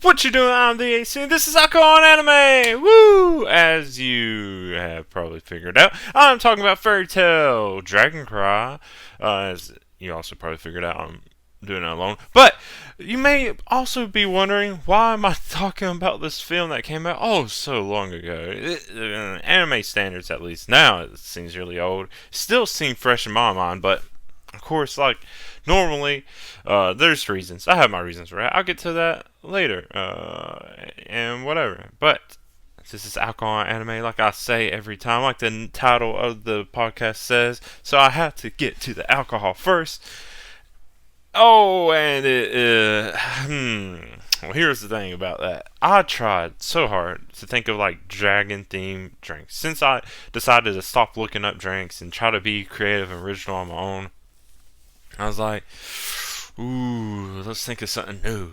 What you doing? I'm the AC. This is alcoholandanime. Woo! As you have probably figured out, I'm talking about Fairy Tale Dragon Cry. As you also probably figured out, I'm doing it alone. But you may also be wondering, why am I talking about this film that came out so long ago? Anime standards, at least now, it seems really old. Still seems fresh in my mind, but of course, like normally, there's reasons. I have my reasons for it. I'll get to that later, and whatever. But this is alcohol anime, like I say every time, like the title of the podcast says. So I have to get to the alcohol first. Oh, and well, here's the thing about that. I tried so hard to think of like dragon themed drinks. Since I decided to stop looking up drinks and try to be creative and original on my own, I was like, ooh, let's think of something new.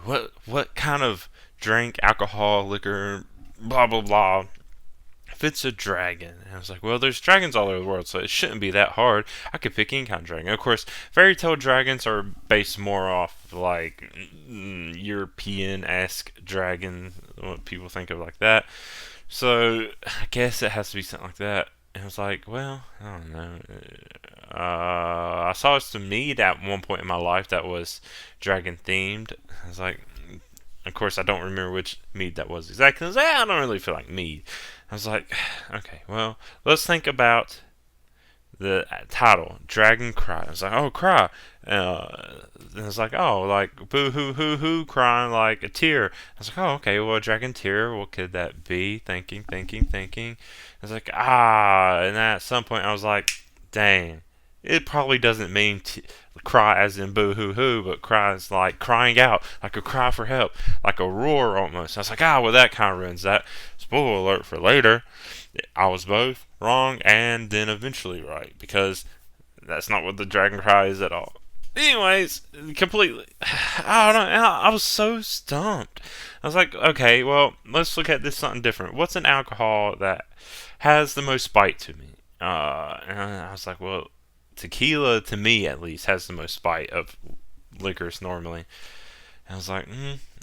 What kind of drink, alcohol, liquor, blah blah blah fits a dragon? And I was like, well, there's dragons all over the world, so it shouldn't be that hard. I could pick any kind of dragon. Of course, fairy tale dragons are based more off like European-esque dragons, what people think of like that. So I guess it has to be something like that. And I was like, well, I don't know. I saw some mead at one point in my life that was dragon themed. I was like, of course, I don't remember which mead that was exactly. I was like, I don't really feel like mead. I was like, okay, well, let's think about the title, Dragon Cry. I was like, oh, cry. And it's like, oh, like boo hoo hoo hoo, crying like a tear. I was like, oh, okay, well, dragon tear. What could that be? Thinking. I was like, and then at some point I was like, dang, it probably doesn't mean cry as in boo hoo hoo, but cry is like crying out, like a cry for help, like a roar almost. I was like, well, that kind of ruins that. Spoiler alert for later. I was both wrong and then eventually right, because that's not what the dragon cry is at all. Anyways, completely. I don't know. I was so stumped. I was like, okay, well, let's look at this something different. What's an alcohol that has the most bite to me? And I was like, well, tequila, to me at least, has the most bite of liquors normally. And I was like,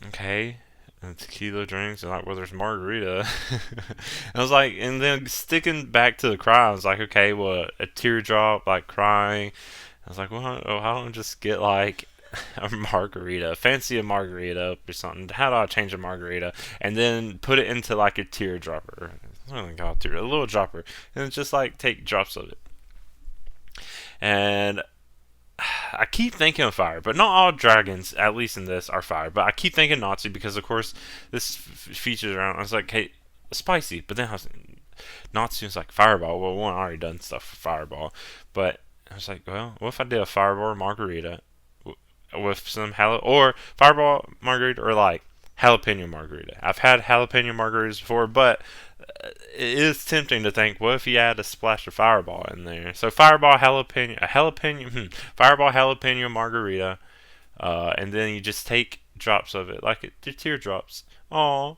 okay. And tequila drinks, and like, well, there's margarita. I was like, and then sticking back to the cry, I was like, okay, well, a teardrop, like crying. I was like, well, how don't I just get like a margarita, fancy a margarita up or something? How do I change a margarita and then put it into like a teardropper? I don't think I'll do a little dropper, and just like take drops of it. And I keep thinking of fire, but not all dragons, at least in this, are fire. But I keep thinking Nazi because, of course, this features around. I was like, hey, spicy. But then I was Nazi was like fireball. Well, one I already done stuff for fireball, but I was like, well, what if I did a fireball margarita with some or fireball margarita or like jalapeno margarita? I've had jalapeno margaritas before, but it is tempting to think, what if you add a splash of fireball in there? So fireball fireball jalapeno margarita, and then you just take drops of it, like teardrops. Aw.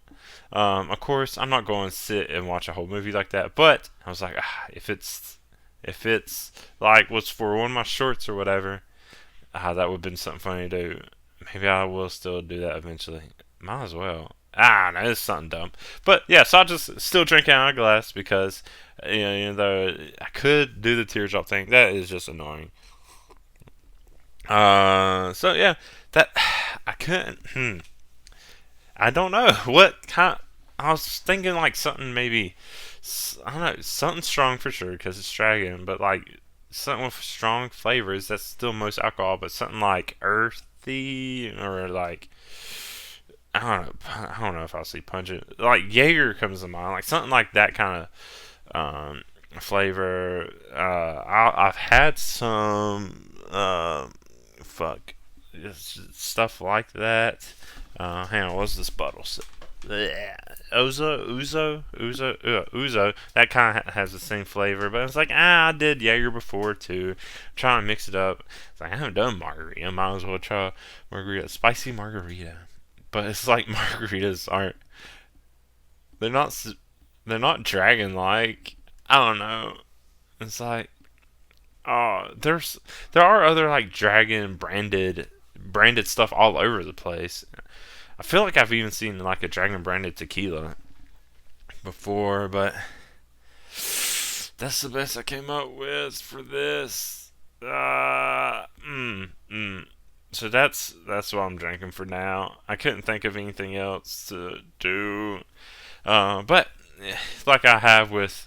Of course, I'm not going to sit and watch a whole movie like that, but I was like, if it's like what's for one of my shorts or whatever, that would have been something funny to do. Maybe I will still do that eventually. Might as well. No, it's something dumb. But yeah, so I'll just still drink out of a glass because though I could do the teardrop thing, that is just annoying. So yeah, that I couldn't. I don't know what kind. I was thinking like something maybe. I don't know, something strong for sure because it's dragon, but like something with strong flavors. That's still most alcohol, but something like earthy or like I don't know if I'll say pungent. Like Jaeger comes to mind, like something like that kind of flavor. I've had some stuff like that. Hang on, what's this bottle? Uzo. That kind of has the same flavor, but it's like I did Jaeger before too. I'm trying to mix it up. It's like I haven't done margarita. Might as well try margarita, spicy margarita. But it's like margaritas aren't. They're not. They're not dragon like. I don't know. It's like. There are other like dragon branded branded stuff all over the place. I feel like I've even seen like a dragon branded tequila before, but that's the best I came up with for this. Uh, mm, mm. So that's what I'm drinking for now. I couldn't think of anything else to do. But like I have with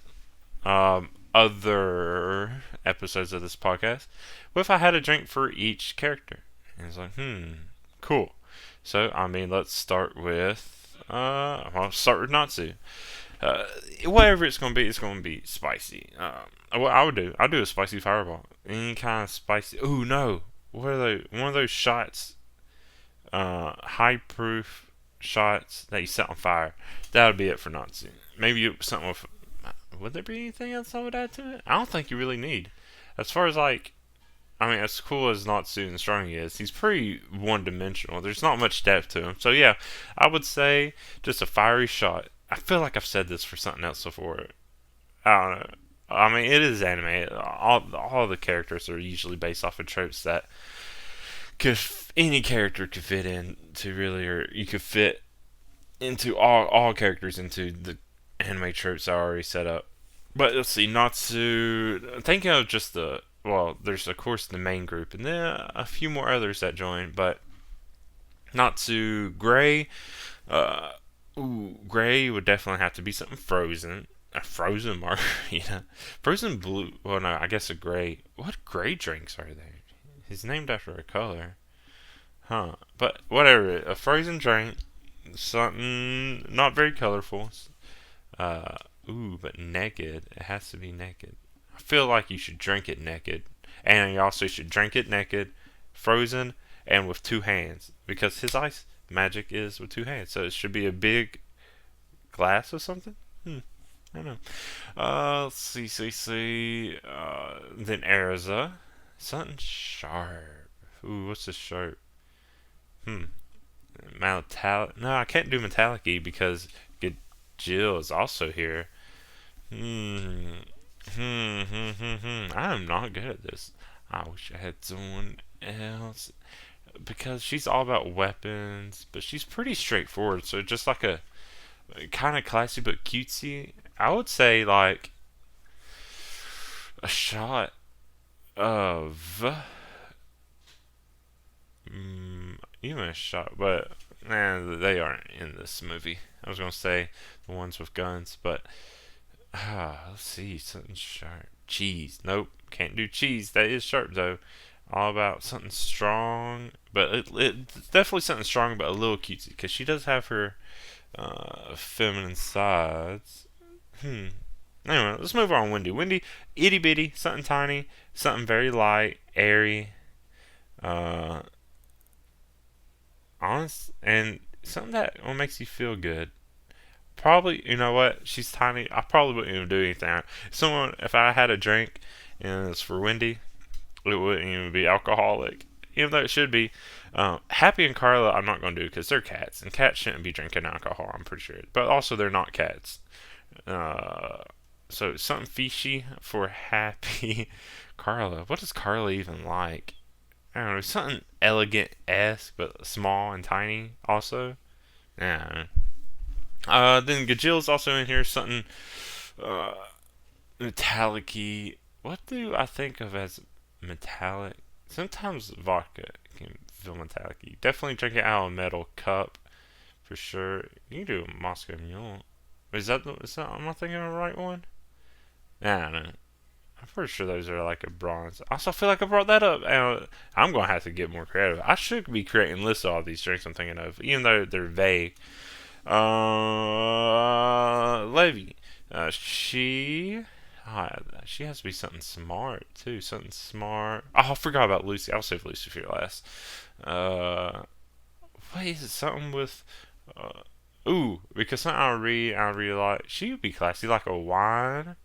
other episodes of this podcast, what if I had a drink for each character? And it's like, cool. So I mean, let's start with I'll start with Natsu. Uh, Whatever it's gonna be spicy. What I'll do a spicy fireball. Any kind of spicy. Ooh, no. What are they? One of those shots, high proof shots that you set on fire. That would be it for Natsu. Maybe something with. Would there be anything else I would add to it? I don't think you really need. As far as like, I mean, as cool as Natsu and strong he is, he's pretty one-dimensional. There's not much depth to him. So yeah, I would say just a fiery shot. I feel like I've said this for something else before. I don't know. I mean, it is anime. All the characters are usually based off of tropes that could any character could fit into really, or you could fit into all characters into the anime tropes I already set up. But let's see, Natsu. Thinking of just the there's of course the main group, and then a few more others that join. But Natsu, Gray. Gray would definitely have to be something frozen. A frozen margarita. Frozen blue. Well, no, I guess a gray. What gray drinks are there? He's named after a color. Huh. But whatever. A frozen drink. Something not very colorful. Uh, but naked. It has to be naked. I feel like you should drink it naked. And you also should drink it naked, frozen, and with two hands. Because his ice magic is with two hands. So it should be a big glass or something? I don't know. Let's see. Then Erza. Something sharp. Ooh, what's the sharp? Metallic. No, I can't do metallic-y because Jill is also here. I am not good at this. I wish I had someone else. Because she's all about weapons, but she's pretty straightforward. So just like a kind of classy but cutesy. I would say like a shot of even a shot, but they aren't in this movie. I was gonna say the ones with guns, but let's see, something sharp. Cheese. Nope, can't do cheese. That is sharp though. All about something strong, but it's definitely something strong, but a little cutesy because she does have her feminine sides. Anyway, let's move on. Wendy. Wendy, itty bitty, something tiny, something very light, airy, honest, and something that makes you feel good. Probably, you know what? She's tiny. I probably wouldn't even do anything. If I had a drink and it's for Wendy, it wouldn't even be alcoholic, even though it should be. Happy and Carla, I'm not going to do because they're cats, and cats shouldn't be drinking alcohol. I'm pretty sure, but also they're not cats. So something fishy for Happy. Carla. What does Carla even like? I don't know. Something elegant-esque, but small and tiny also. Yeah. Then Gajil's also in here. Something metallic-y. What do I think of as metallic? Sometimes vodka can feel metallic-y. Definitely drink it out of a metal cup for sure. You can do a Moscow Mule. Is that am I thinking of the right one? Nah, I don't know. I'm pretty sure those are like a bronze. I also feel like I brought that up. I'm going to have to get more creative. I should be creating lists of all these drinks I'm thinking of, even though they're vague. Levy. She has to be something smart, too. Something smart. Oh, I forgot about Lucy. I'll save Lucy for last. What is it? Something with... because something I really like. She would be classy, like a wine.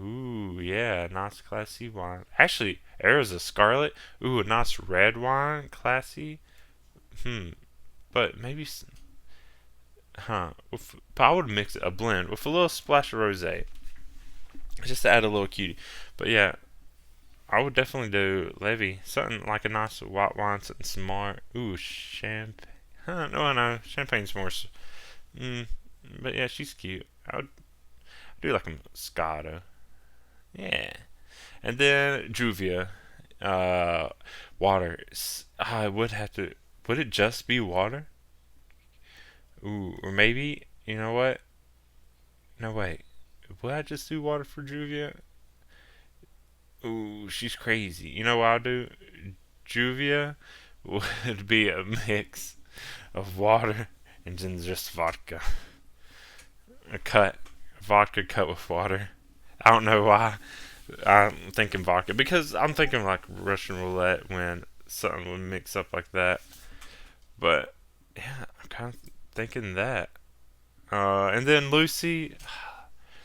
Ooh, yeah, nice classy wine. Actually, Arizona Scarlet. Ooh, a nice red wine, classy. But maybe, but I would mix it, a blend with a little splash of rosé, just to add a little cutie. But yeah, I would definitely do Levy. Something like a nice white wine, something smart. Ooh, champagne. Huh, no, champagne's more. Mm, but yeah, she's cute. I would do like a Moscato. Yeah. And then Juvia. Uh, water. I would have to. Would it just be water? Ooh, or maybe, you know what? No, wait. Would I just do water for Juvia? Ooh, she's crazy. You know what I'll do? Juvia would be a mix of water and then just vodka. A cut. Vodka cut with water. I don't know why I'm thinking vodka. Because I'm thinking like Russian roulette when something would mix up like that. But, yeah, I'm kind of thinking that. And then Lucy,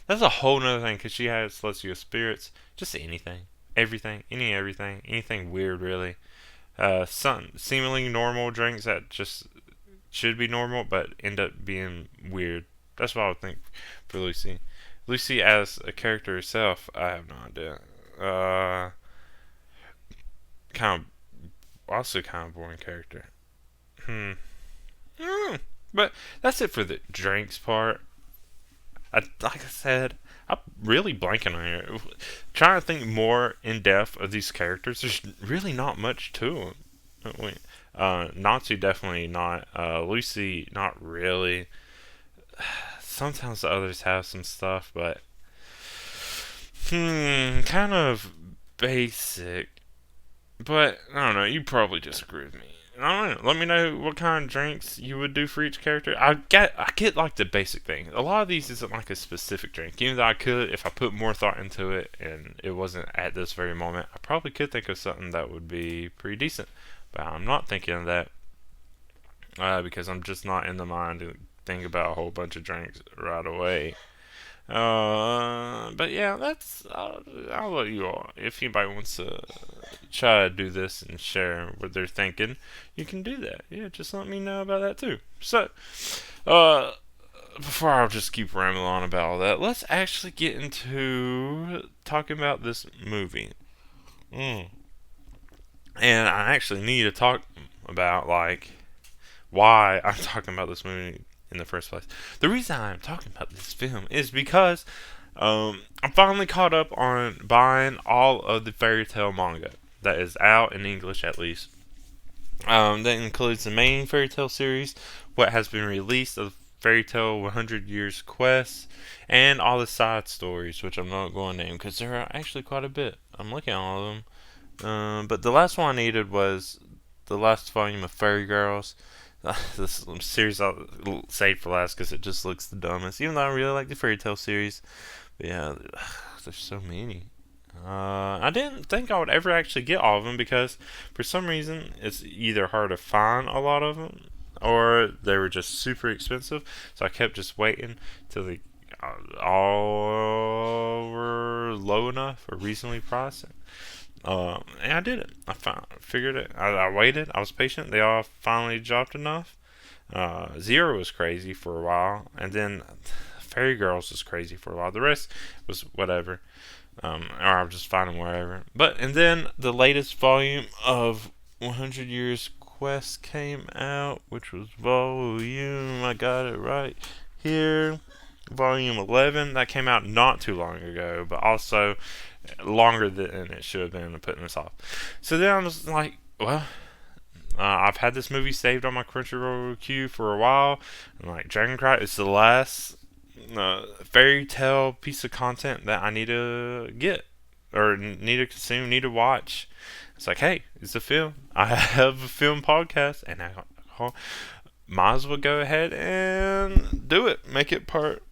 that's a whole nother thing because she has celestial spirits. Just anything, everything, anything weird really. Some seemingly normal drinks that just should be normal but end up being weird. That's what I would think for Lucy. Lucy as a character herself, I have no idea. Kind of also kind of boring character. Hmm. But that's it for the drinks part. Like I said, I'm really blanking on here. Trying to think more in depth of these characters. There's really not much to them. Natsu definitely not. Lucy not really. Sometimes the others have some stuff, but kind of basic. But I don't know. You probably disagree with me. I don't know. Let me know what kind of drinks you would do for each character. I get like the basic thing. A lot of these isn't like a specific drink. Even though I could, if I put more thought into it, and it wasn't at this very moment, I probably could think of something that would be pretty decent. But I'm not thinking of that because I'm just not in the mind to think about a whole bunch of drinks right away. But yeah, I'll let you all. If anybody wants to try to do this and share what they're thinking, you can do that. Yeah, just let me know about that too. So, uh, before I just keep rambling on about all that, let's actually get into talking about this movie. Mm. And I actually need to talk about like why I'm talking about this movie in the first place. The reason I'm talking about this film is because I'm finally caught up on buying all of the fairy tale manga that is out in English at least. That includes the main fairy tale series, what has been released of Fairy Tale 100 Years Quest, and all the side stories, which I'm not going to name because there are actually quite a bit. I'm looking at all of them. But the last one I needed was the last volume of Fairy Girls. This series I'll save for last because it just looks the dumbest. Even though I really like the fairy tale series, but yeah, there's so many. I didn't think I would ever actually get all of them because for some reason it's either hard to find a lot of them or they were just super expensive. So I kept just waiting till they all were low enough or reasonably priced. And I did it. Figured it. I waited. I was patient. They all finally dropped enough. Zero was crazy for a while, and then Fairy Girls was crazy for a while. The rest was whatever. Or I was just finding wherever. And then the latest volume of 100 Years Quest came out, which was volume. I got it right here. Volume 11. That came out not too long ago, but also longer than it should have been putting this off. So then I was like, well, I've had this movie saved on my Crunchyroll queue for a while. And like Dragon Cry is the last fairy tale piece of content that I need to get or need to consume, need to watch. It's like, hey, it's a film. I have a film podcast, and I might as well go ahead and do it. Make it part.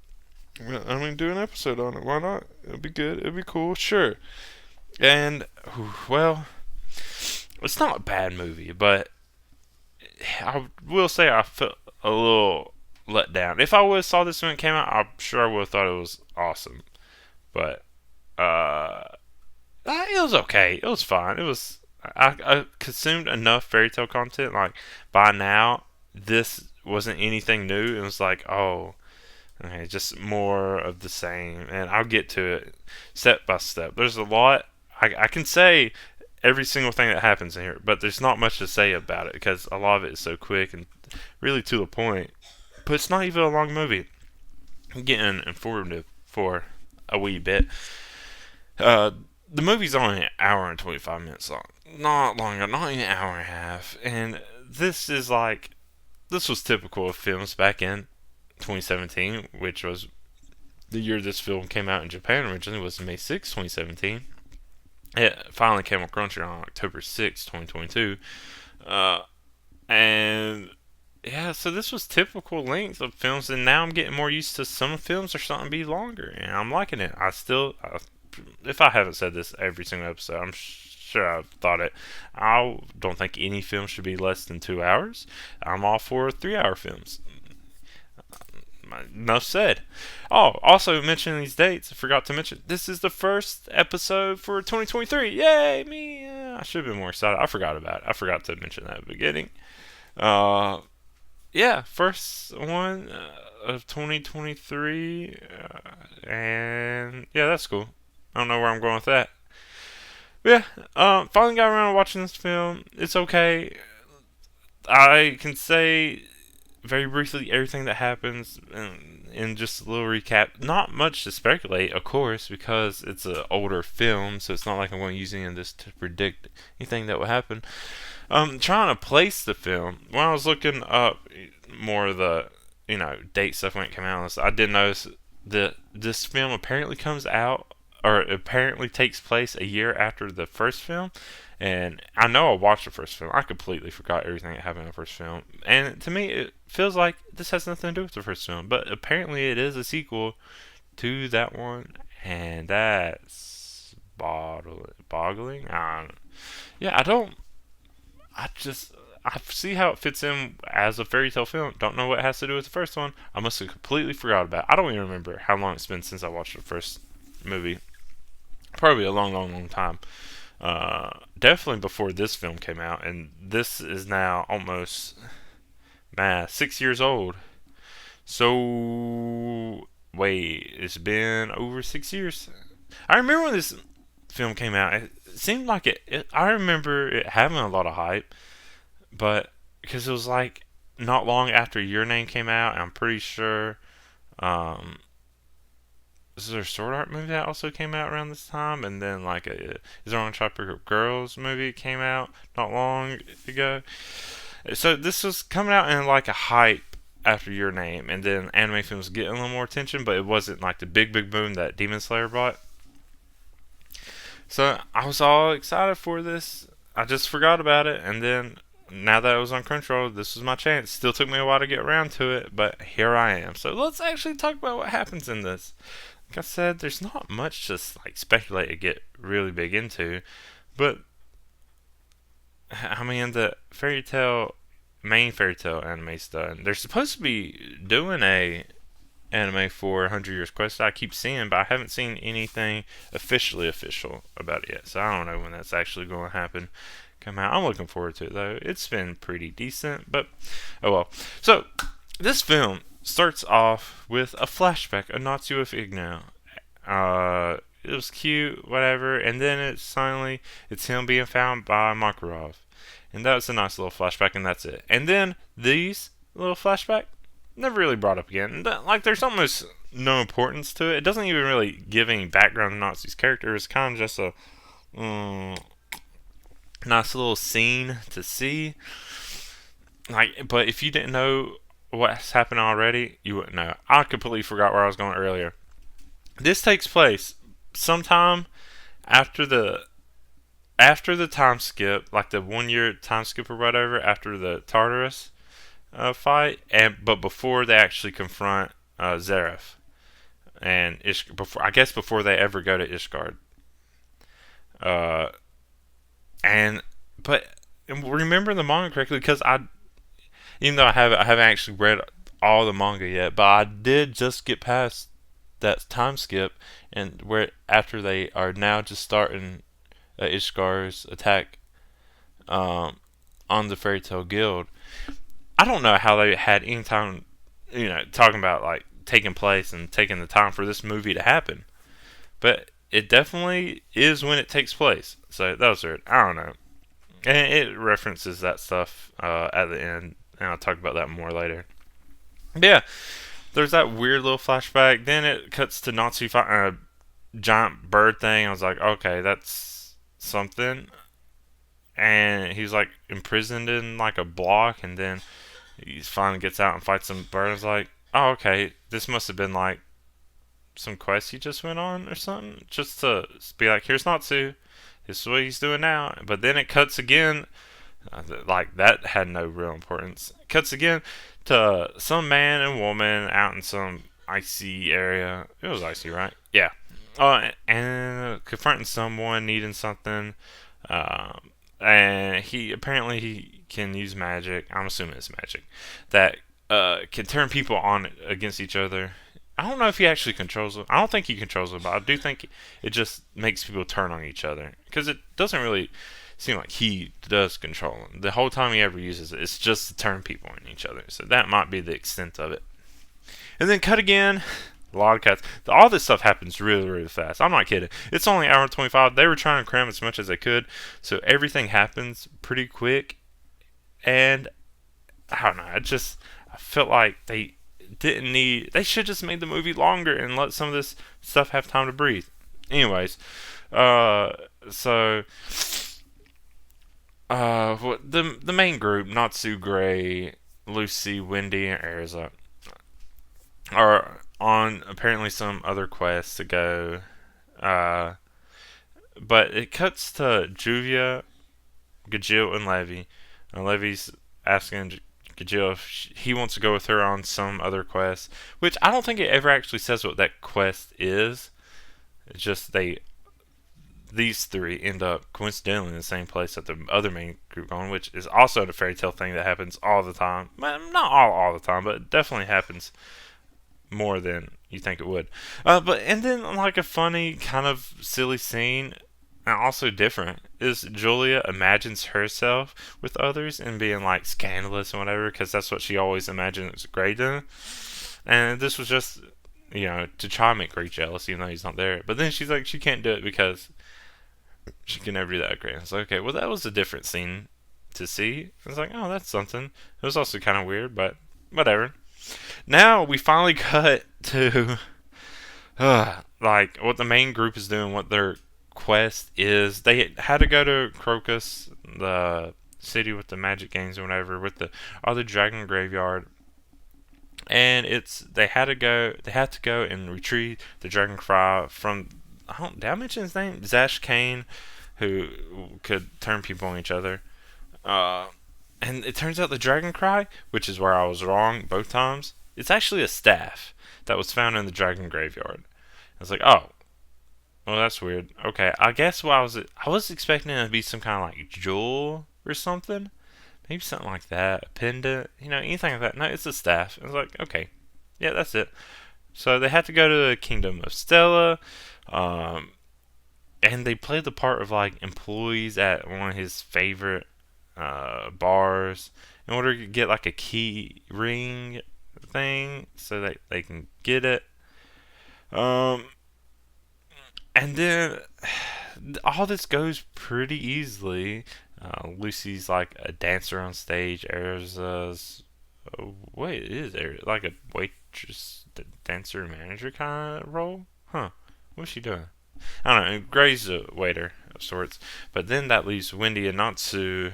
I mean, do an episode on it. Why not? It'll be good. It'll be cool. Sure. And, well, it's not a bad movie, but I will say I felt a little let down. If I would have saw this when it came out, I'm sure I would have thought it was awesome. But, it was okay. It was fine. It was. I consumed enough fairy tale content. Like, by now, this wasn't anything new. It was like, oh. Okay, just more of the same, and I'll get to it step by step. There's a lot I can say every single thing that happens in here, but there's not much to say about it because a lot of it is so quick and really to the point. But it's not even a long movie. I'm getting informative for a wee bit. Uh, the movie's only an hour and 25 minutes long. Not long, not even an hour and a half. And this is like, this was typical of films back in 2017, which was the year this film came out in Japan originally, was May 6, 2017. It finally came on Crunchyroll on October 6, 2022. Uh, and yeah, so this was typical length of films, and now I'm getting more used to some films are starting to be longer, and I'm liking it. If I haven't said this every single episode, I'm sure I've thought it. I don't think any film should be less than 2 hours. I'm all for 3 hour films. Enough said. Oh, also mentioning these dates, I forgot to mention this is the first episode for 2023. Yay, me! I should have been more excited. I forgot about it. I forgot to mention that at the beginning. Yeah, first one of 2023, and yeah, that's cool. I don't know where I'm going with that. But yeah, finally got around to watching this film. It's okay. I can say very briefly everything that happens in just a little recap. Not much to speculate, of course, because it's an older film, so it's not like I'm going to use any of this to predict anything that will happen. Trying to place the film. When I was looking up more of the, date stuff when it came out, I did notice that this film apparently comes out, or apparently takes place a year after the first film. And I know I watched the first film. I completely forgot everything that happened in the first film. And to me, it feels like this has nothing to do with the first film. But apparently, it is a sequel to that one. And that's boggling. Yeah, I see how it fits in as a fairy tale film. Don't know what it has to do with the first one. I must have completely forgot about it. I don't even remember how long it's been since I watched the first movie. Probably a long, long, long time. Definitely before this film came out, and this is now almost 6 years old. So wait, it's been over 6 years. I remember when this film came out. It seemed like I remember it having a lot of hype, but because it was like not long after Your Name came out, and I'm pretty sure. Is there a Sword Art movie that also came out around this time? And then like Is There Only Tropical Girls movie came out not long ago. So this was coming out in like a hype after Your Name, and then anime films getting a little more attention, but it wasn't like the big boom that Demon Slayer brought. So I was all excited for this. I just forgot about it, and then now that it was on Crunchyroll, this was my chance. Still took me a while to get around to it, but here I am. So let's actually talk about what happens in this. Like I said, there's not much to like speculate or get really big into, but I mean the main fairy tale anime's done. They're supposed to be doing a anime for 100 Years Quest that I keep seeing, but I haven't seen anything official about it yet. So I don't know when that's actually going to happen. Come out. I'm looking forward to it though. It's been pretty decent, but oh well. So this film starts off with a flashback of Natsu with Igno. It was cute, whatever, and then it's him being found by Makarov. And that was a nice little flashback, and that's it. And then these little flashback never really brought up again. Like there's almost no importance to it. It doesn't even really give any background to Natsu's character. It's kind of just a nice little scene to see. Like, but if you didn't know what's happened already, you wouldn't know. I completely forgot where I was going earlier. This takes place sometime after the time skip, like the 1 year time skip or whatever, after the Tartarus fight, but before they actually confront Zareth and before they ever go to Ishgard. But remember the manga correctly, because even though I haven't actually read all the manga yet, but I did just get past that time skip, and where after they are now just starting Ishgar's attack on the Fairy Tail Guild. I don't know how they had any time, talking about like taking place and taking the time for this movie to happen. But it definitely is when it takes place. So that was weird. I don't know. And it references that stuff at the end, and I'll talk about that more later. But yeah, there's that weird little flashback. Then it cuts to Natsu fighting a giant bird thing. I was like, okay, that's something. And he's like imprisoned in like a block, and then he finally gets out and fights some bird. I was like, oh, okay, this must have been like some quest he just went on or something, just to be like, here's Natsu, this is what he's doing now. But then it cuts again, like that had no real importance. It cuts again to some man and woman out in some icy area. It was icy, right? Yeah. And confronting someone needing something. And he can use magic. I'm assuming it's magic that can turn people on against each other. I don't know if he actually controls them. I don't think he controls them, but I do think it just makes people turn on each other because it doesn't really seem like he does control them. The whole time he ever uses it, it's just to turn people on each other. So that might be the extent of it. And then cut again. A lot of cuts. All this stuff happens really, really fast. I'm not kidding. It's only an hour and 25. They were trying to cram as much as they could, so everything happens pretty quick. And I don't know. I felt like they didn't need. They should just made the movie longer and let some of this stuff have time to breathe. Anyways, so the main group, Natsu, Gray, Lucy, Wendy, and Erza, are on apparently some other quest to go. But it cuts to Juvia, Gajil, and Levy. And Levy's asking Gajil if he wants to go with her on some other quest, which I don't think it ever actually says what that quest is. It's just these three end up coincidentally in the same place that the other main group on, which is also a fairy tale thing that happens all the time. Well, not all the time, but it definitely happens more than you think it would. But and then like a funny kind of silly scene, and also different, is Julia imagines herself with others and being like scandalous and whatever, because that's what she always imagines Gray doing. And this was just, to try and make Gray jealous, even though he's not there. But then she's like, she can't do it because she can never do that with Gray. I was like, okay, well that was a different scene to see. I was like, oh, that's something. It was also kind of weird, but whatever. Now we finally cut to like what the main group is doing, what their quest is. They had to go to Crocus, the city with the magic games or whatever, with the other dragon graveyard. And they had to go and retrieve the dragon cry from, did I mention his name? Zash Kane, who could turn people on each other. And it turns out the dragon cry, which is where I was wrong both times, it's actually a staff that was found in the dragon graveyard. I was like, oh, well that's weird. Okay, I guess I was expecting it to be some kind of like jewel or something, maybe something like that, a pendant, anything like that. No, it's a staff. I was like, okay, yeah, that's it. So they had to go to the kingdom of Stella, and they played the part of like employees at one of his favorite bars in order to get like a key ring thing so that they can get it. And then all this goes pretty easily. Lucy's like a dancer on stage. Erza's like a waitress, dancer, manager kind of role. Huh? What's she doing? I don't know. Gray's a waiter of sorts. But then that leaves Wendy and Natsu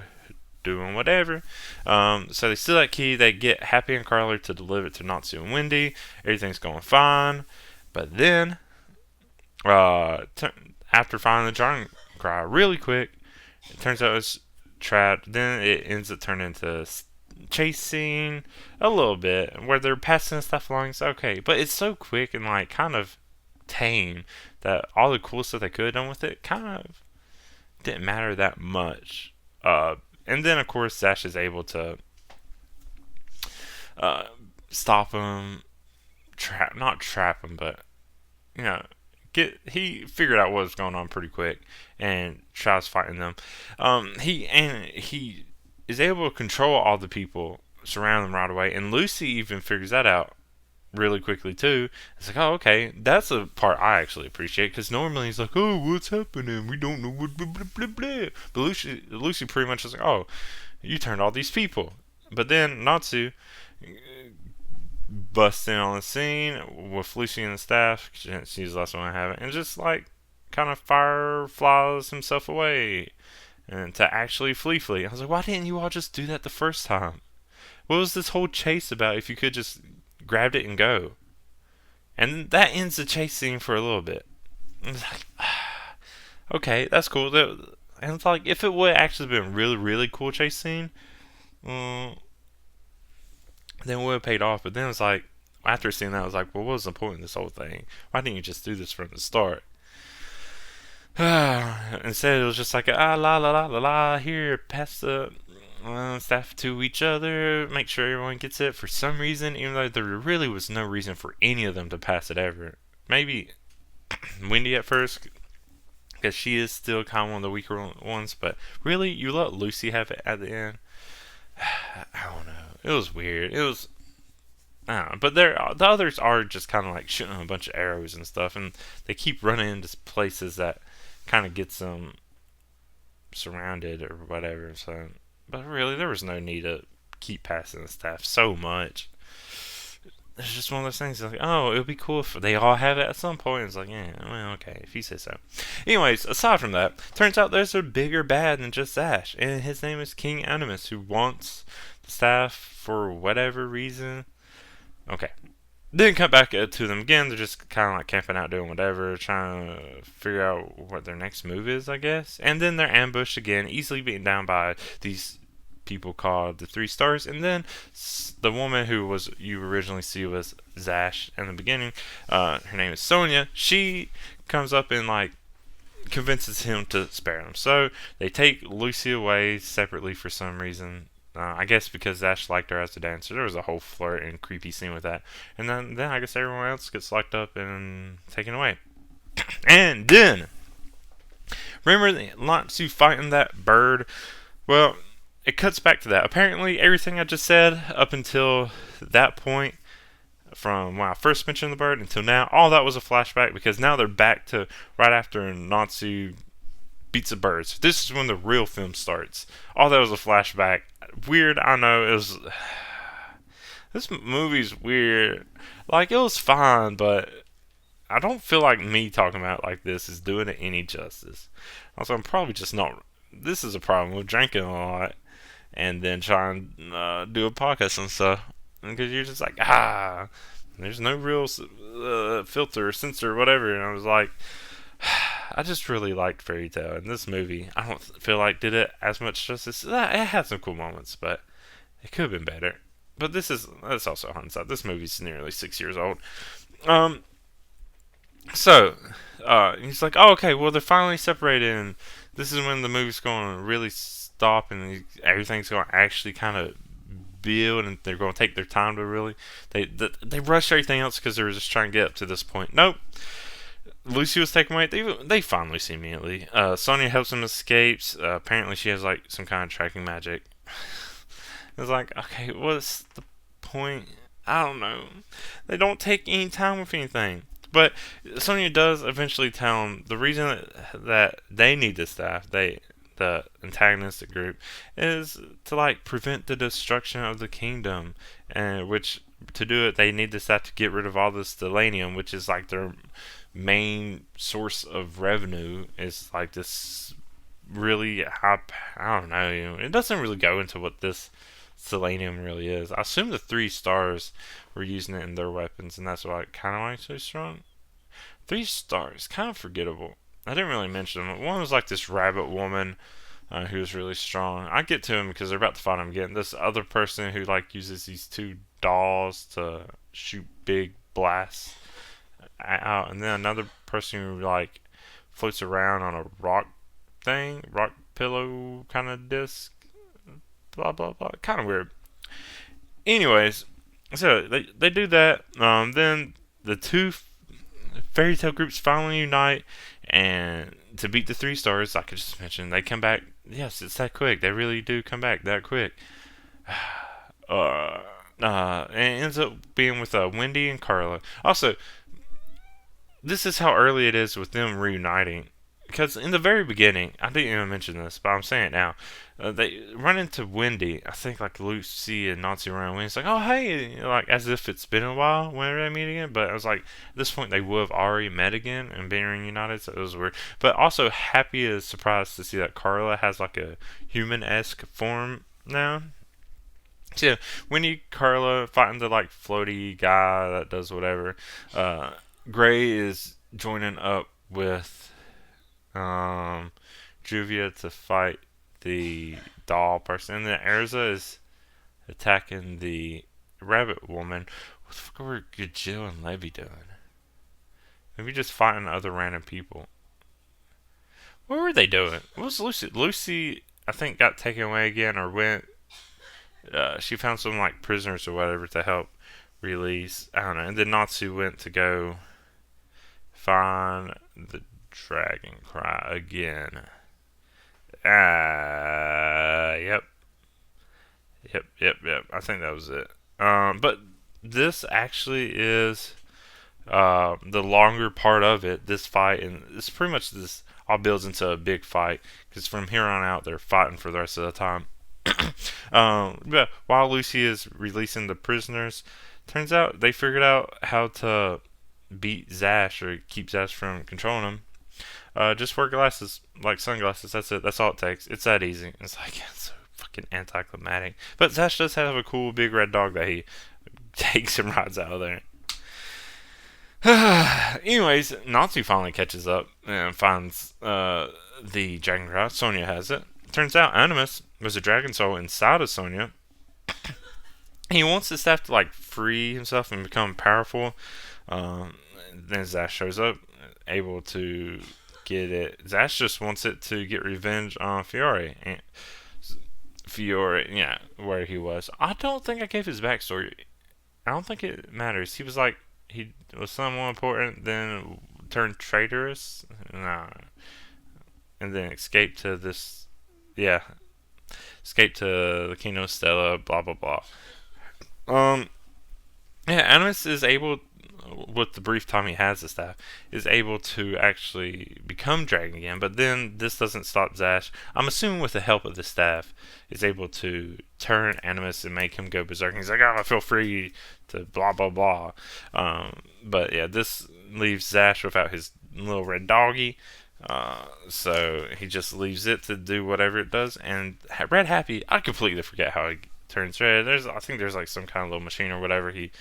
doing whatever. So they steal that key. They get Happy and Carly to deliver it to Natsu and Wendy. Everything's going fine. But then, after finding the dragon cry really quick, it turns out it's trapped. Then it ends up turning into chasing a little bit, where they're passing stuff along. It's okay, but it's so quick and like kind of tame that all the cool stuff they could have done with it kind of didn't matter that much. And then of course Zash is able to stop him, not trap him, but he figured out what was going on pretty quick and tries fighting them. He is able to control all the people surrounding them right away, and Lucy even figures that out really quickly too. It's like, oh, okay, that's a part I actually appreciate because normally he's like, oh, what's happening? We don't know what blah blah blah blah. But Lucy pretty much is like, oh, you turned all these people. But then Natsu busts in on the scene with Lucy and the staff. She's the last one I have it, and just like kind of fireflies himself away and to actually flee. I was like, why didn't you all just do that the first time? What was this whole chase about if you could just grabbed it and go? And that ends the chase scene for a little bit. It's like, okay, that's cool. And it's like, if it would actually been a really, really cool chase scene, then it would have paid off. But then it's like, after seeing that, I was like, well, what was the point of this whole thing? Why didn't you just do this from the start? Instead, it was just like, la la la la la, here, pass the staff to each other, make sure everyone gets it for some reason, even though there really was no reason for any of them to pass it ever. Maybe Wendy at first, because she is still kind of one of the weaker ones, but really, you let Lucy have it at the end. I don't know. It was weird. It was. I don't know. But the others are just kind of like shooting a bunch of arrows and stuff, and they keep running into places that kind of gets them surrounded or whatever. So, but really, there was no need to keep passing the staff so much. It's just one of those things like, oh, it would be cool if they all have it at some point. It's like, yeah, well, okay, if you say so. Anyways, aside from that, turns out there's a bigger bad than just Ash, and his name is King Animus, who wants the staff for whatever reason. Okay. Then cut back to them again. They're just kind of like camping out, doing whatever, trying to figure out what their next move is, I guess. And then they're ambushed again, easily beaten down by these people called the Three Stars. And then the woman who was you originally see was Zash in the beginning. Her name is Sonia. She comes up and like convinces him to spare them. So they take Lucy away separately for some reason. I guess because Ash liked her as a dancer. There was a whole flirt and creepy scene with that. And then I guess everyone else gets locked up and taken away. And then, remember Natsu fighting that bird? Well, it cuts back to that. Apparently, everything I just said up until that point, from when I first mentioned the bird until now, all that was a flashback because now they're back to right after Natsu beats the birds. This is when the real film starts. All that was a flashback. Weird, I know. It was. This movie's weird. Like, it was fine, but I don't feel like me talking about it like this is doing it any justice. Also, I'm probably just not. This is a problem with drinking a lot and then trying to do a podcast and stuff. Because you're just like, there's no real filter or censor or whatever. And I was like, I just really liked Fairy Tail, and this movie, I don't feel like did it as much justice. It had some cool moments, but it could have been better. But that's also hindsight. This movie's nearly 6 years old. So he's like, oh, okay, well, they're finally separated, and this is when the movie's going to really stop, and everything's going to actually kind of build, and they're going to take their time to really. They rush everything else because they were just trying to get up to this point. Nope. Lucy was taken away. They find Lucy immediately. Sonya helps him escape. Apparently, she has like some kind of tracking magic. It's like, okay, what's the point? I don't know. They don't take any time with anything. But Sonya does eventually tell him the reason that they need this staff, the antagonistic group, is to like prevent the destruction of the kingdom, and which to do it they need this staff to get rid of all this stellanium, which is like their main source of revenue. Is like this really high, I don't know, it doesn't really go into what this selenium really is. I assume the Three Stars were using it in their weapons, and that's why it kind of like so strong. Three Stars, kind of forgettable. I didn't really mention them. One was like this rabbit woman who was really strong. I get to him because they're about to fight him again. This other person who like uses these two dolls to shoot big blasts out, and then another person who like floats around on a rock pillow kind of disc. Blah blah blah. Kind of weird. Anyways, so they do that. Then the two fairy tale groups finally unite, and to beat the Three Stars, like I just mentioned, they come back. Yes, it's that quick. They really do come back that quick. and it ends up being with Wendy and Carla. Also, this is how early it is with them reuniting. Because in the very beginning, I didn't even mention this, but I'm saying it now. They run into Wendy. I think like Lucy and Nazi run Wendy's like, oh hey, like as if it's been a while whenever they meet again. But I was like, at this point they would have already met again and been reunited, so it was weird. But also happy as surprised to see that Carla has like a human-esque form now. So yeah, Wendy, Carla fighting the like floaty guy that does whatever. Uh, Gray is joining up with um, Juvia to fight the doll person. And then Erza is attacking the rabbit woman. What the fuck were Jill and Levy doing? Maybe just fighting other random people. What were they doing? What was Lucy? Lucy, I think, got taken away again or went. She found some like prisoners or whatever to help release. I don't know. And then Natsu went to go find the dragon cry again. Yep. Yep. I think that was it. But this actually is the longer part of it. This fight, and it's pretty much this all builds into a big fight because from here on out they're fighting for the rest of the time. But while Lucy is releasing the prisoners, turns out they figured out how to beat Zash or keep Zash from controlling him. Just wear glasses, like sunglasses. That's it. That's all it takes. It's that easy. It's like it's so fucking anticlimactic. But Zash does have a cool big red dog that he takes and rides out of there. Anyways, Natsu finally catches up and finds the dragon cry. Sonya has it. Turns out Animus was a dragon soul inside of Sonya. He wants the staff to like free himself and become powerful. Then Zash shows up, able to get it. Zash just wants it to get revenge on Fiore. And Fiore, yeah, where he was. I don't think I gave his backstory. I don't think it matters. He was like, he was someone important, then turned traitorous. Nah. And then escaped to this, yeah, escaped to the Kingdom of Stella, blah, blah, blah. Yeah, Animus is able, with the brief time he has the staff, is able to actually become dragon again. But then this doesn't stop Zash. I'm assuming with the help of the staff, is able to turn Animus and make him go berserk. He's like, oh, I feel free to blah blah blah. But yeah, this leaves Zash without his little red doggy. So he just leaves it to do whatever it does. And Red Happy, I completely forget how he turns red. I think there's like some kind of little machine or whatever it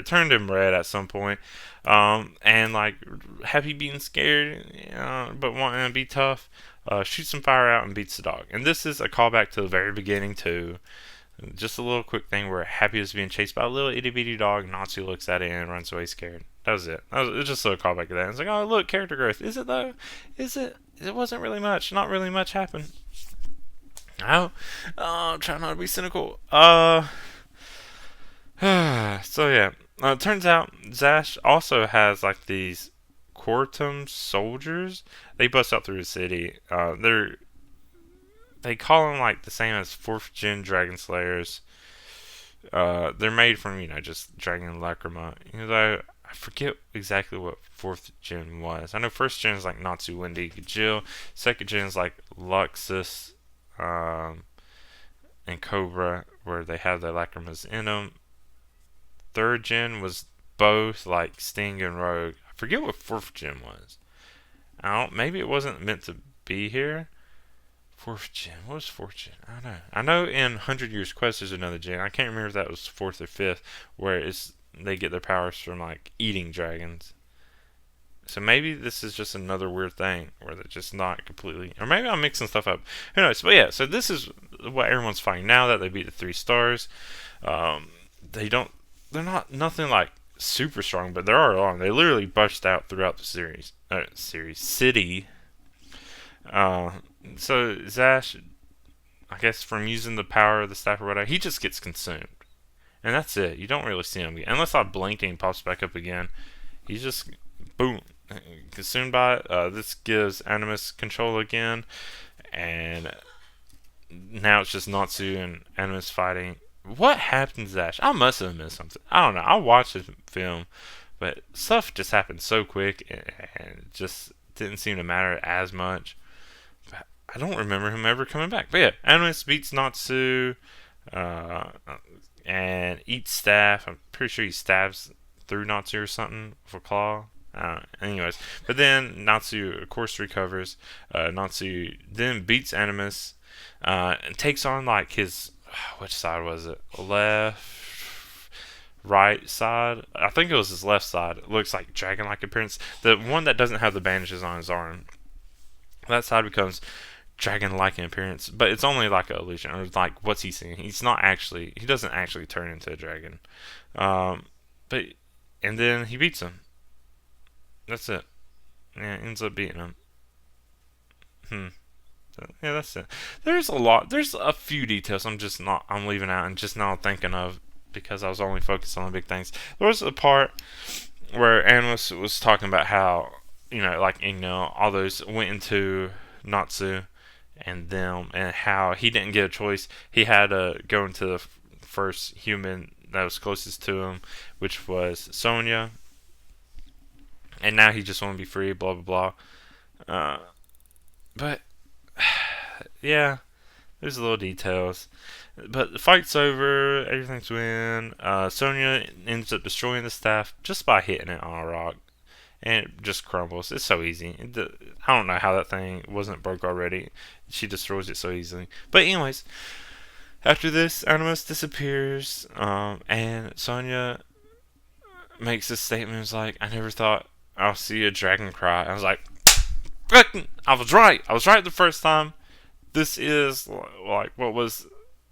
turned him red at some point. And like Happy being scared, but wanting to be tough, shoots some fire out and beats the dog. And this is a callback to the very beginning too. Just a little quick thing where Happy was being chased by a little itty bitty dog. Natsu looks at it and runs away scared. That was it. It was just a little callback to that. It's like, oh look, character growth. Is it though? Is it? It wasn't really much. Not really much happened. Oh, I'm trying not to be cynical. So yeah, it turns out Zash also has like these Quartum soldiers. They bust out through the city. They call them like the same as 4th gen Dragon Slayers. They're made from just Dragon Lacrima. I forget exactly what 4th gen was. I know 1st gen is like Natsu, Wendy, Jill. 2nd gen is like Luxus, and Cobra, where they have their lacrimas in them. 3rd gen was both like Sting and Rogue. I forget what 4th gen was. Maybe it wasn't meant to be here. 4th gen. What was 4th gen? I don't know. I know in 100 Years Quest there's another gen. I can't remember if that was 4th or 5th, where they get their powers from like eating dragons. So maybe this is just another weird thing where they're just not completely, or maybe I'm mixing stuff up. Who knows? But yeah, so this is what everyone's fighting now that they beat the 3 stars. They're not nothing like super strong, but they are long. They literally burst out throughout the city. So Zash, I guess from using the power of the staff or whatever, he just gets consumed, and that's it. You don't really see him again unless I blink and he pops back up again. He's just boom, consumed by it. This gives Animus control again, and now it's just Natsu and Animus fighting. what happened to Ash? I must have missed something. I don't know. I watched the film, but stuff just happened so quick and it just didn't seem to matter as much. But I don't remember him ever coming back. But yeah, Animus beats Natsu uh, and eats staff. I'm pretty sure he stabs through Natsu or something with a claw. Anyways, but then Natsu, of course, recovers. Natsu then beats Animus and takes on like his which side was it? Left, right side. I think it was his left side. It looks like dragon-like appearance. The one that doesn't have the bandages on his arm. That side becomes dragon-like in appearance, but it's only like an illusion. Or like, what's he seeing? He's not actually. He doesn't actually turn into a dragon. But and then he beats him. That's it. Yeah, ends up beating him. Hmm. Yeah, that's it. There's a lot. There's a few details I'm just not. I'm leaving out and just not thinking of because I was only focused on the big things. There was a part where Animus was talking about how like all those went into Natsu and them, and how he didn't get a choice. He had to go into the first human that was closest to him, which was Sonya, and now he just want to be free. Blah blah blah. But yeah, there's little details. But the fight's over, everything's win. Sonya ends up destroying the staff just by hitting it on a rock. And it just crumbles. It's so easy. I don't know how that thing wasn't broke already. She destroys it so easily. But anyways, after this, Animus disappears. And Sonya makes this statement. It's like, I never thought I'll see a dragon cry. I was like, I was right. I was right the first time. This is like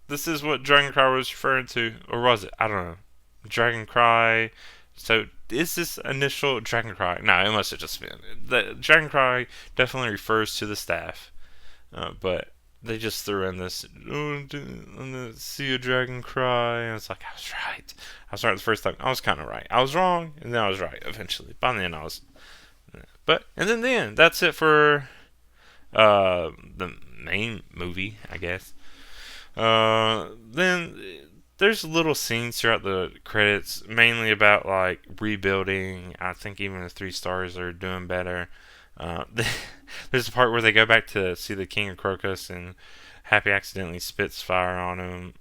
this is what Dragon Cry was referring to, or was it? I don't know. Dragon Cry. So is this initial Dragon Cry? No, it must have just been. The Dragon Cry definitely refers to the staff, but they just threw in this. Oh, see a dragon cry, and it's like I was right. I was right the first time. I was kind of right. I was wrong, and then I was right eventually. By the end, I was. But and then that's it for the main movie, I guess. Then there's little scenes throughout the credits, mainly about like rebuilding. I think even the 3 stars are doing better. There's a part where they go back to see the King of Crocus, and Happy accidentally spits fire on him.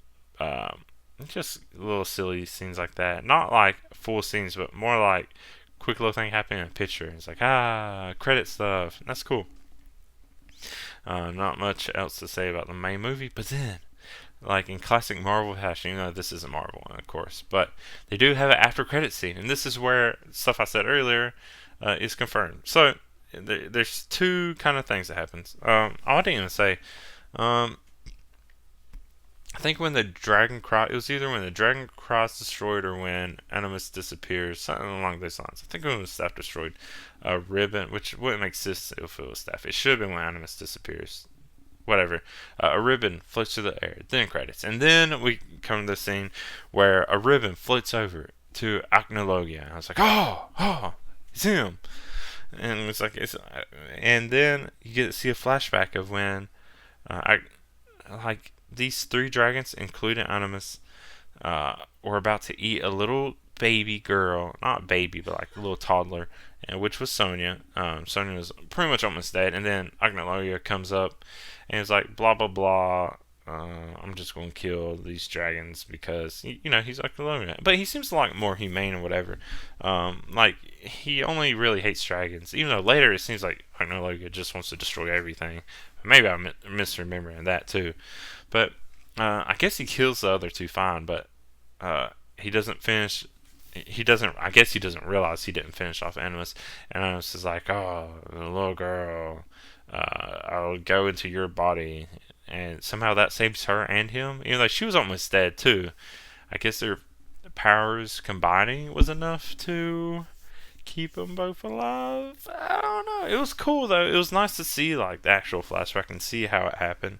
Just little silly scenes like that. Not like full scenes, but more like quick little thing happening in a picture. It's like credit stuff. That's cool. Not much else to say about the main movie, but then, like in classic Marvel fashion, this isn't Marvel, of course, but they do have an after credit scene, and this is where stuff I said earlier is confirmed. So there's 2 kind of things that happens. I didn't even say. I think when the Dragon Cross, it was either when the Dragon Cross destroyed or when Animus disappears, something along those lines. I think when the staff destroyed, a ribbon, which wouldn't make sense if it was staff. It should have been when Animus disappears. Whatever. A ribbon floats through the air, then credits. And then we come to the scene where a ribbon floats over to Acnologia. And I was like, oh, it's him. And it's like, and then you get to see a flashback of when, these 3 dragons, including Animus, were about to eat a little baby girl, not baby, but like a little toddler, and which was Sonya. Sonya was pretty much almost dead, and then Agnologia comes up and is like, blah blah blah. I'm just gonna kill these dragons because he's Agnologia, but he seems like more humane or whatever. Like he only really hates dragons, even though later it seems like Agnologia just wants to destroy everything. Maybe I'm misremembering that too. But I guess he kills the other 2 fine, but he doesn't finish. He doesn't. I guess he doesn't realize he didn't finish off Animus. And Animus is like, "Oh, little girl, I'll go into your body," and somehow that saves her and him, even though she was almost dead too. I guess their powers combining was enough to keep them both alive. I don't know. It was cool though. It was nice to see like the actual flashback and see how it happened,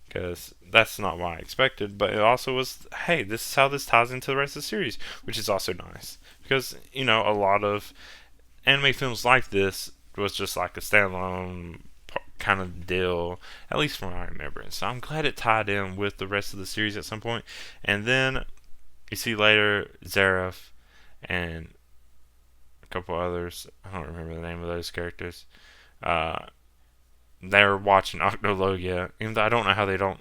because that's not what I expected, but it also was, hey, this is how this ties into the rest of the series, which is also nice, because a lot of anime films like this was just like a standalone kind of deal, at least from what I remember. And so I'm glad it tied in with the rest of the series at some point. And then you see later Zareth and a couple others. I don't remember the name of those characters. Uh, they're watching Octologia, even though I don't know how they don't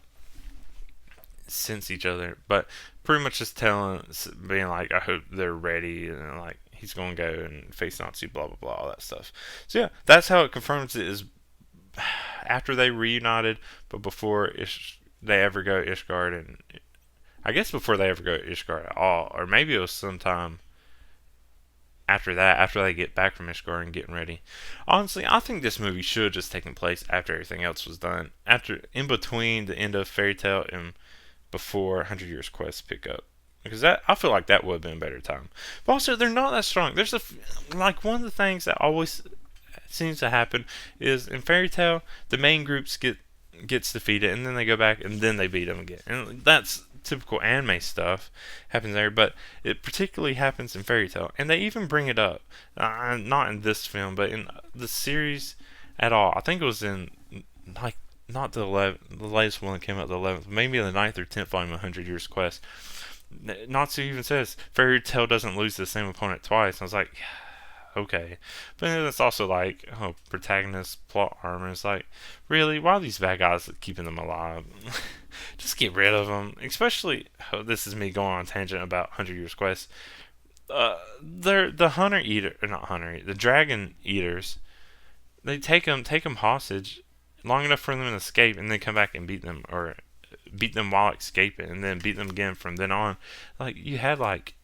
sense each other, but pretty much just being like, I hope they're ready, and like he's gonna go and face Nazi, blah blah blah, all that stuff. So yeah, that's how it confirms it is after they reunited, but before they ever go Ishgard, and I guess before they ever go Ishgard at all, or maybe it was sometime after that, after they get back from Ishgard and getting ready. Honestly, I think this movie should have just taken place after everything else was done, in between the end of Fairy Tail and before 100 Years Quest pick up, because that, I feel like that would have been a better time. But also, they're not that strong. There's like one of the things that always seems to happen is in Fairy Tail, the main groups gets defeated, and then they go back and then they beat them again, and that's typical anime stuff happens there. But it particularly happens in Fairy Tail, and they even bring it up, not in this film, but in the series at all. I think it was in like not the latest one that came out, the 11th, maybe the 9th or 10th volume of 100 Years Quest. Natsu even says Fairy Tail doesn't lose the same opponent twice. And I was like, yeah, okay. But then it's also like, oh, protagonist, plot armor. It's like, really? Why are these bad guys keeping them alive? Just get rid of them. Especially, this is me going on a tangent about 100 Years Quest. They're the the dragon eaters. They take them hostage long enough for them to escape, and then come back and beat them, or beat them while escaping, and then beat them again from then on. Like, you had, like,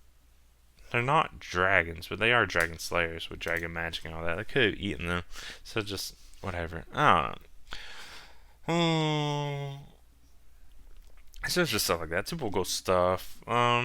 they're not dragons, but they are dragon slayers with dragon magic and all that. They could have eaten them, so just whatever. I don't know. So it's just stuff like that, typical stuff. Trying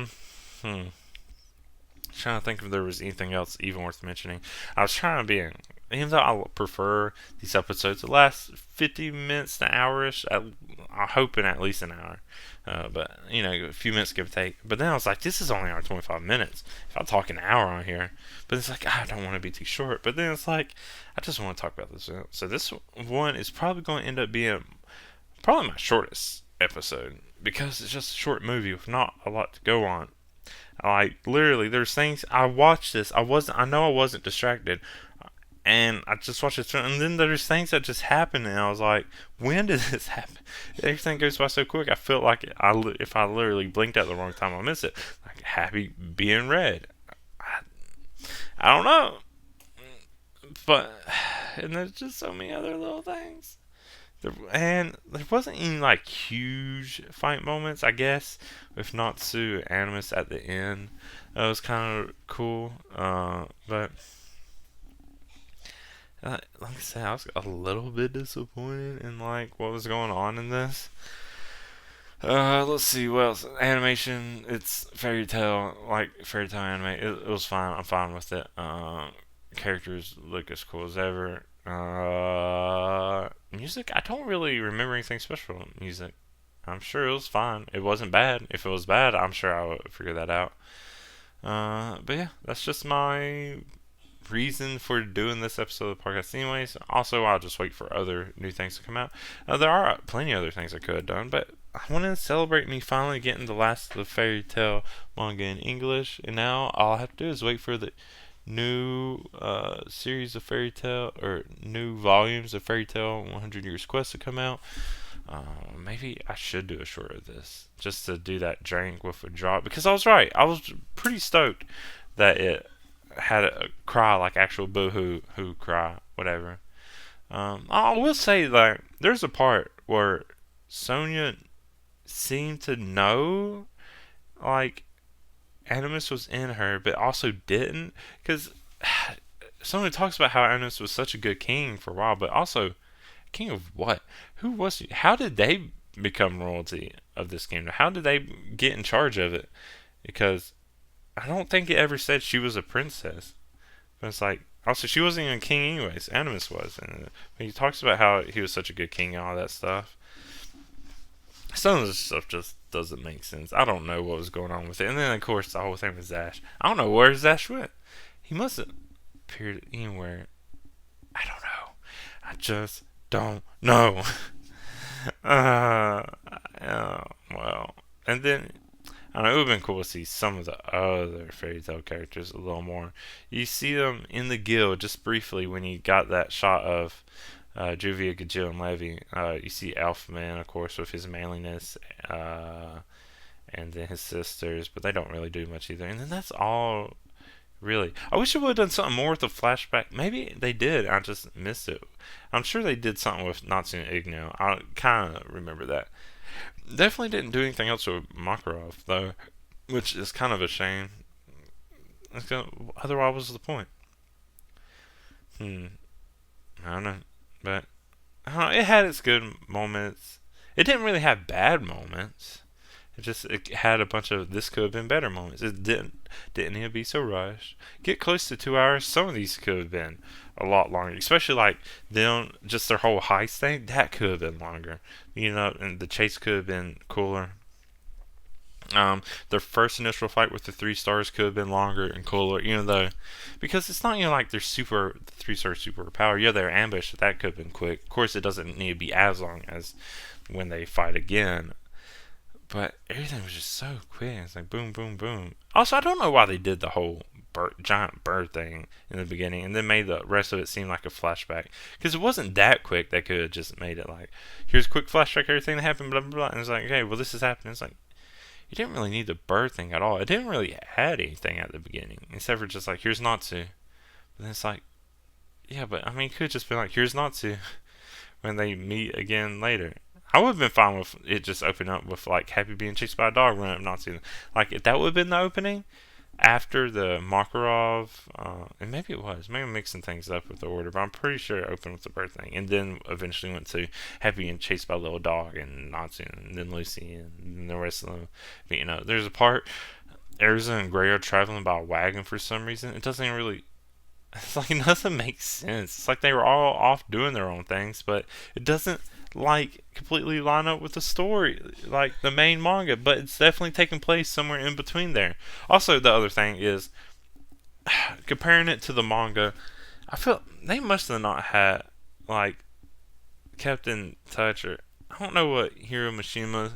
to think if there was anything else even worth mentioning. I was trying to be, even though I prefer these episodes to last 50 minutes to an hour-ish, I'm hoping at least an hour. But, you know, a few minutes give or take. But then I was like, this is only our 25 minutes. If I talk an hour on here. But it's like, I don't want to be too short. But then it's like, I just want to talk about this. So this one is probably going to end up being probably my shortest episode, because it's just a short movie with not a lot to go on. Like, literally, there's things, I watched this, I know I wasn't distracted, and I just watched it, and then there's things that just happen, and I was like, when did this happen? Everything goes by so quick, I felt like if I literally blinked at the wrong time, I miss it. Like, happy being red. I don't know. But, and there's just so many other little things. And there wasn't any, like, huge fight moments, I guess, with Natsu and Animus at the end. That was kind of cool. But like I said, I was a little bit disappointed in, like, what was going on in this. Let's see what else. Animation, it's Fairy Tail anime. It was fine. I'm fine with it. Characters look as cool as ever. Music, I don't really remember anything special about music. I'm sure it was fine. It wasn't bad. If it was bad, I'm sure I would figure that out. But yeah, that's just my reason for doing this episode of the podcast anyways. Also, I'll just wait for other new things to come out. There are plenty of other things I could have done, but I wanted to celebrate me finally getting the last of the Fairy Tail manga in English, and now all I have to do is wait for the new series of Fairy Tail, or new volumes of Fairy Tail 100 Years Quest to come out. Maybe I should do a short of this, just to do that drink with a drop, because I was right. I was pretty stoked that it had a cry, like actual boo-hoo cry, whatever. I will say that there's a part where Sonya seemed to know, like, Animus was in her, but also didn't, because someone talks about how Animus was such a good king for a while, but also, king of what? Who was he? How did they become royalty of this kingdom? How did they get in charge of it? Because I don't think it ever said she was a princess. But it's like, also, she wasn't even a king anyways. Animus was. And he talks about how he was such a good king and all that stuff. Some of this stuff just doesn't make sense. I don't know what was going on with it. And then, of course, the whole thing with Zash. I don't know where Zash went. He must have appeared anywhere. I don't know. I just don't know. uh, well, and then I don't know, it would have been cool to see some of the other fairy tale characters a little more. You see them in the guild just briefly when you got that shot of Juvia, Gajil, and Levy. You see Elfman, of course, with his manliness, and then his sisters, but they don't really do much either. And then that's all, really. I wish it would have done something more with the flashback. Maybe they did, I just missed it. I'm sure they did something with Natsu and Igno. I kind of remember that. Definitely didn't do anything else with Makarov, though, which is kind of a shame. Otherwise, what was the point? Hmm. I don't know. But I don't know, it had its good moments. It didn't really have bad moments. It had a bunch of this could have been better moments. It didn't need to be so rushed. Get close to 2 hours. Some of these could have been a lot longer, especially like them just their whole heist thing. That could have been longer, and the chase could have been cooler. Their first initial fight with the 3 stars could have been longer and cooler, though, because it's not like they're super 3 star super power. Yeah, their ambush that could have been quick. Of course, it doesn't need to be as long as when they fight again. But everything was just so quick. It's like boom, boom, boom. Also, I don't know why they did the whole giant bird thing in the beginning and then made the rest of it seem like a flashback. Because it wasn't that quick. They could have just made it like, here's a quick flashback, everything that happened, blah, blah, blah. And it's like, okay, well, this is happening. It's like, you didn't really need the bird thing at all. It didn't really add anything at the beginning. Except for just like, here's Natsu. But then it's like, yeah, but I mean, it could have just been like, here's Natsu when they meet again later. I would have been fine with it just opening up with like Happy being chased by a dog, running up Nazi. Like if that would have been the opening after the Makarov, and maybe it was. Maybe I'm mixing things up with the order, but I'm pretty sure it opened with the bird thing, and then eventually went to Happy being chased by a little dog and Nazi, and then Lucy, and the rest of them. But, there's a part Erza and Gray are traveling by a wagon for some reason. It doesn't even really. It's like it doesn't make sense. It's like they were all off doing their own things, but it doesn't like completely line up with the story, like the main manga. But it's definitely taking place somewhere in between there. Also, the other thing is comparing it to the manga. I feel they must have not had like kept in touch, or I don't know what Hiro Mishima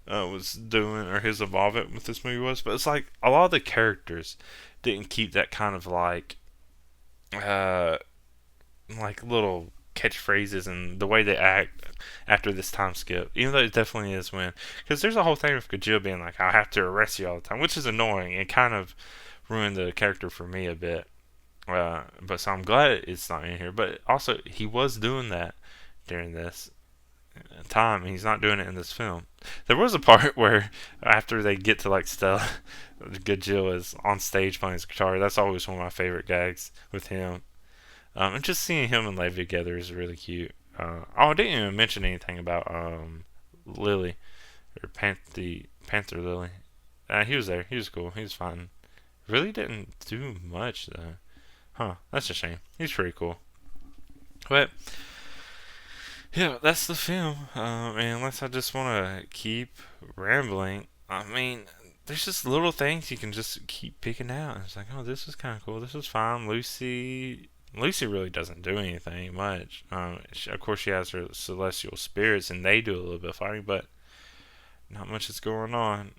was doing or his involvement with this movie was, but it's like a lot of the characters didn't keep that kind of uh, like little catchphrases and the way they act after this time skip. Even though it definitely is because there's a whole thing with Kajil being like, I have to arrest you all the time, which is annoying. It kind of ruined the character for me a bit. But so I'm glad it's not in here. But also, he was doing that during this time. He's not doing it in this film. There was a part where after they get to like Stella, Gajil is on stage playing his guitar. That's always one of my favorite gags with him. And just seeing him and Lev together is really cute. I didn't even mention anything about Lily or Panther Lily. He was there. He was cool. He was fine. Really didn't do much though. Huh? That's a shame. He's pretty cool. But yeah, that's the film. And unless I just want to keep rambling, I mean, there's just little things you can just keep picking out. It's like, oh, this is kind of cool. This is fine. Lucy really doesn't do anything much. Of course, she has her celestial spirits, and they do a little bit of fighting, but not much is going on.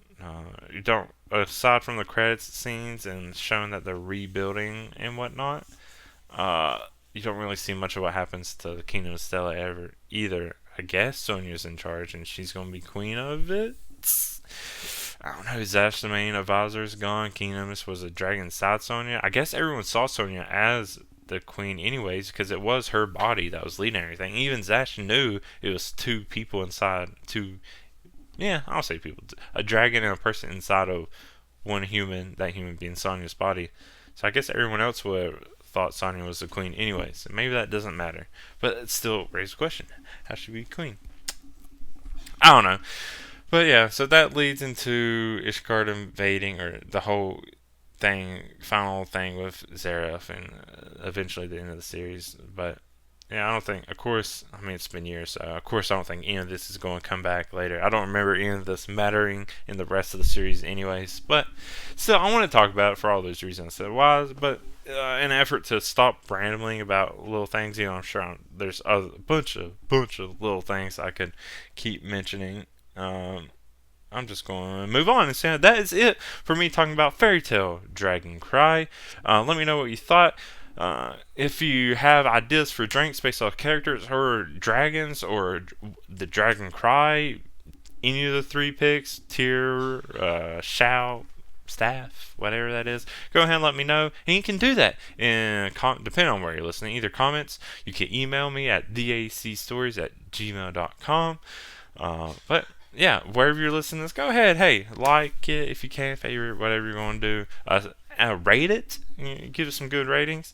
You don't, aside from the credits scenes and showing that they're rebuilding and whatnot, you don't really see much of what happens to the Kingdom of Stella ever either. I guess Sonia's in charge, and she's going to be queen of it. I don't know. Zash, the main advisor, is gone. Kingdom was a dragon inside Sonia. I guess everyone saw Sonia as the queen anyways, because it was her body that was leading everything. Even Zash knew it was 2 people inside. I'll say people. A dragon and a person inside of one human, that human being Sonia's body. So I guess everyone else would have thought Sonia was the queen anyways. Maybe that doesn't matter. But it still raises a question. How should she be queen? I don't know. But yeah, so that leads into Ishgard invading, or the whole final thing with Zareth, and eventually the end of the series. But Yeah, I don't think. Of course, I mean it's been years, so of course I don't think any of this is going to come back later. I don't remember any of this mattering in the rest of the series, anyways. But still, I want to talk about it for all those reasons I said. Why? But in an effort to stop rambling about little things, I'm sure there's a bunch of little things I could keep mentioning. Um, I'm just going to move on and say that is it for me talking about Fairy Tale Dragon Cry. Let me know what you thought. If you have ideas for drinks based off characters or dragons or the Dragon Cry, any of the three picks, Tear, Shao, Staff, whatever that is, go ahead and let me know. And you can do that, depending on where you're listening. Either comments, you can email me at dacstories@gmail.com. But yeah, wherever you're listening to this, go ahead. Hey, like it if you can, favorite, whatever you're going to do. Rate it. Give it some good ratings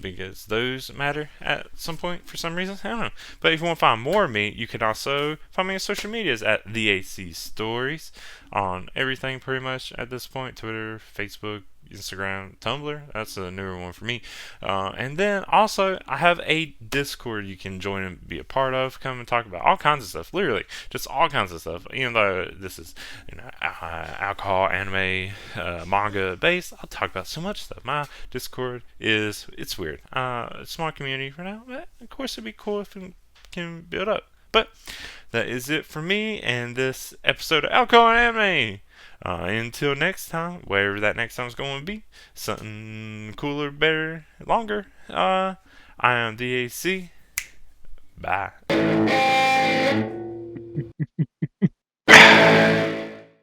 because those matter at some point for some reason. I don't know. But if you want to find more of me, you can also find me on social medias at the AC Stories on everything pretty much at this point: Twitter, Facebook, Instagram, Tumblr. That's a newer one for me. And then also, I have a Discord you can join and be a part of. Come and talk about all kinds of stuff. Literally, just all kinds of stuff. Even though this is, alcohol, anime, manga based, I'll talk about so much stuff. My Discord it's weird. A small community for now, but of course it'd be cool if it can build up. But that is it for me and this episode of Alcohol and Anime. Until next time, wherever that next time is going to be, something cooler, better, longer. I am DAC. Bye.